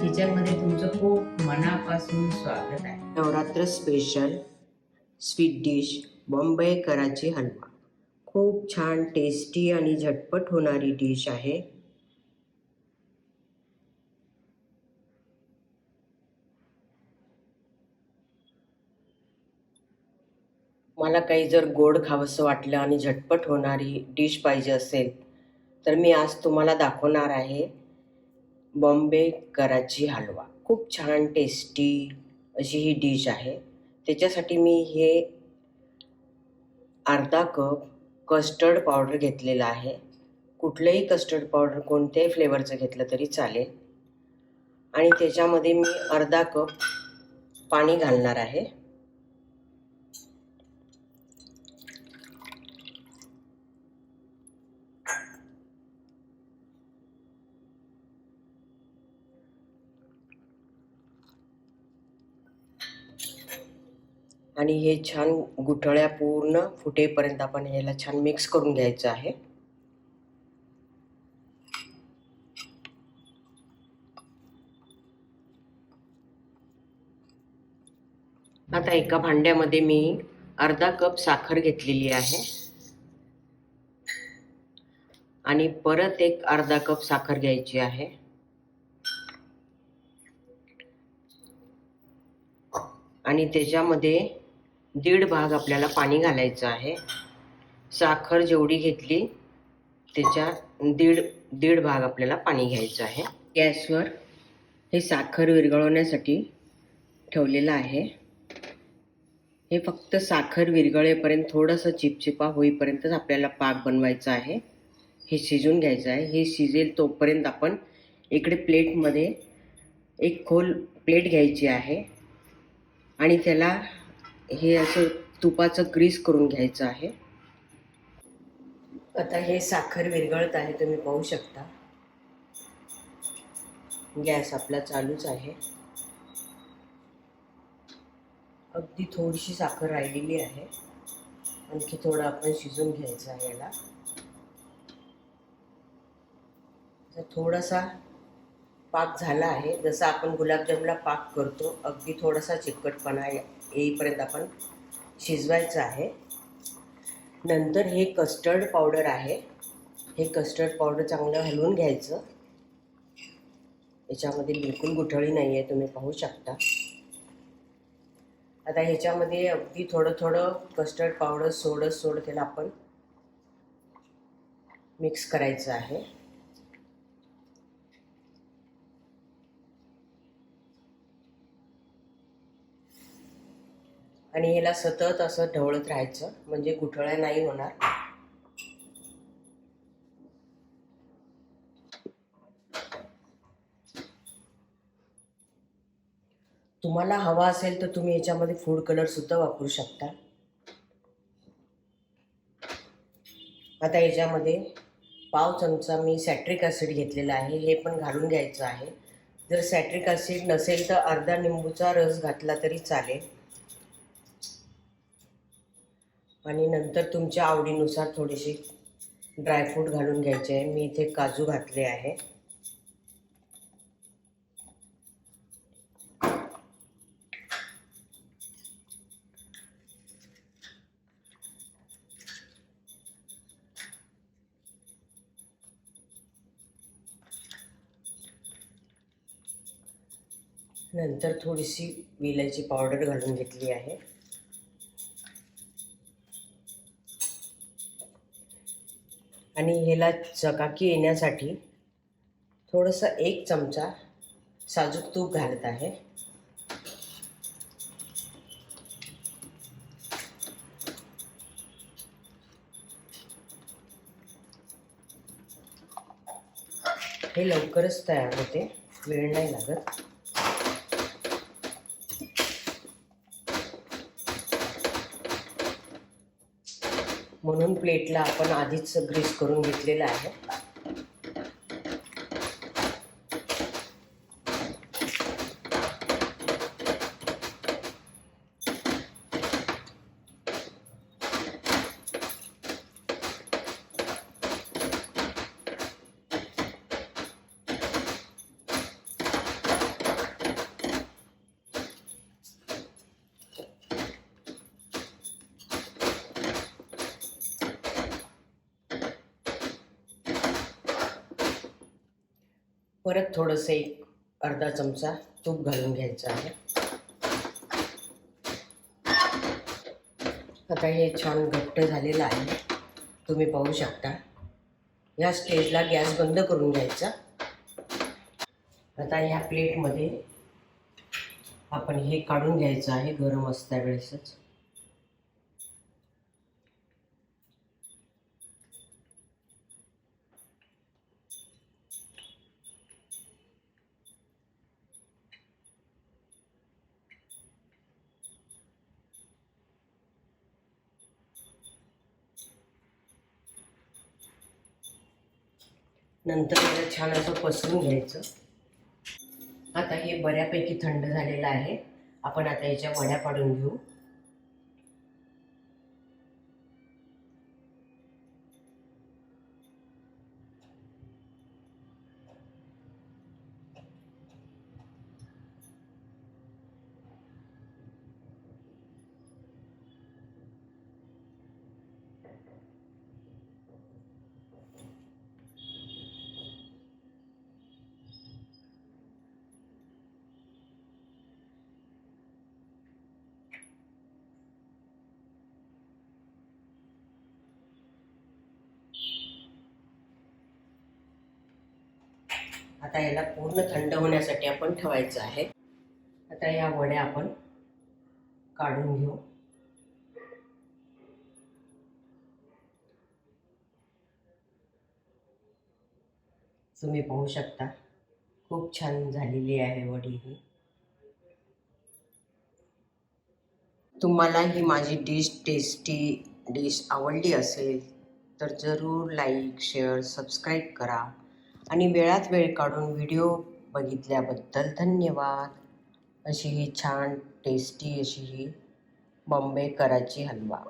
किचनमध्ये तुमचं खूप मनापासून स्वागत आहे. Navratri special sweet dish Bombay Karachi halwa. खूप छान टेस्टी आणि झटपट होणारी डिश आहे. मला काही जर गोड खावंसं वाटलं आणि झटपट होणारी डिश पाहिजे असेल तर मी आज तुम्हाला दाखवणार आहे बॉम्बे कराची हलवा. खूप छान टेस्टी अशी ही डिश आहे. त्याच्यासाठी मी हे अर्धा कप कस्टर्ड पावडर घेतलेला आहे. कुठलंही कस्टर्ड पावडर कोणत्याही फ्लेवरचं घेतलं तरी चालेल. आणि त्याच्यामध्ये मी अर्धा कप पाणी घालणार आहे. आणि हे छान गुठळ्या पूर्ण फुटेपर्यंत आपण ह्याला छान मिक्स करून घ्यायचं आहे. आता एका भांड्यामध्ये मी अर्धा कप साखर घेतलेली आहे आणि परत एक अर्धा कप साखर घ्यायची आहे. आणि त्याच्यामध्ये दीड भाग आपल्याला पाणी घालायचं आहे. साखर जेवढी घेतली त्याच्या दीड भाग आपल्याला पाणी घ्यायचं आहे. गॅसवर हे साखर विरघळवण्यासाठी ठेवलेलं आहे. हे फक्त साखर विरघळेपर्यंत थोडंसं चिपचिपा होईपर्यंतच आपल्याला पाक बनवायचा आहे. हे शिजून घ्यायचं आहे. हे शिजेल तोपर्यंत आपण इकडे प्लेटमध्ये एक खोल प्लेट घ्यायची आहे आणि त्याला हे असं तुपाचं ग्रीस करून घ्यायचं आहे. आता हे साखर विरघळत आहे, तुम्ही पाहू शकता. गॅस आपला चालूच आहे. अगदी थोडीशी साखर राहिलेली आहे. आणखी थोडं आपण शिजून घ्यायचं आहे याला. थोडासा पाक झाला आहे. जसं आपण गुलाबजामला पाक करतो अगदी थोडासा चिकटपणा येईपर्यंत आपण शिजवायचं आहे. नंतर हे कस्टर्ड पावडर आहे. हे कस्टर्ड पावडर चांगलं हलवून घ्यायचं. याच्यामध्ये बिलकुल गुठळी नाही आहे, तुम्ही पाहू शकता. आता ह्याच्यामध्ये अगदी थोडं थोडं कस्टर्ड पावडर सोडत त्याला आपण मिक्स करायचं आहे. आणि याला सतत असं ढवळत राहायचं म्हणजे गुठळ्या नाही होणार. तुम्हाला हवा असेल तर तुम्ही याच्यामध्ये फूड कलर सुद्धा वापरू शकता. आता याच्यामध्ये पाव चमचा मी सॅट्रिक ॲसिड घेतलेला आहे. हे पण घालून घ्यायचं आहे. जर सॅट्रिक ॲसिड नसेल तर अर्धा लिंबूचा रस घातला तरी चालेल. आणि नंतर तुमच्या आवडीनुसार थोडेसे ड्रायफ्रूट घालून घ्यायचे आहे. मी इथे काजू घातले आहे. नंतर थोडीशी वेलाची पावडर घालून घेतली आहे. आणि ह्याला चकाकी येण्यासाठी थोडंसं एक चमचा साजूक तूप घालत आहे. हे लवकरच तयार होते, वेळ नाही लागत. म्हणून प्लेटला आपण आधीच ग्रीस करून घेतलेलं आहे. परत थोडंसं एक अर्धा चमचा तूप घालून घ्यायचं आहे. आता हे छान घट्ट झालेलं आहे, तुम्ही पाहू शकता. या स्टेजला गॅस बंद करून घ्यायचा. आता ह्या प्लेटमध्ये आपण हे काढून घ्यायचं आहे गरम असत्या वेळेसच. नंतर याला छान असं पसरून घ्यायचं. आता हे बऱ्यापैकी थंड झालेलं आहे. आपण आता याच्या वड्या पाडून घेऊ. आता याला पूर्ण थंड होण्यासाठी आपण ठेवायचं आहे. आता या वड्या आपण काढून घेऊ. तुम्ही पाहू शकता खूप छान झालेली आहे वडी ही. तुम्हाला ही माझी टेस्टी डिश आवडली असेल तर जरूर लाईक, शेअर, सबस्क्राईब करा आणि वेळात वेळ काढून व्हिडिओ बघितल्याबद्दल धन्यवाद. अशी ही छान टेस्टी अशी ही बॉम्बे कराची हलवा.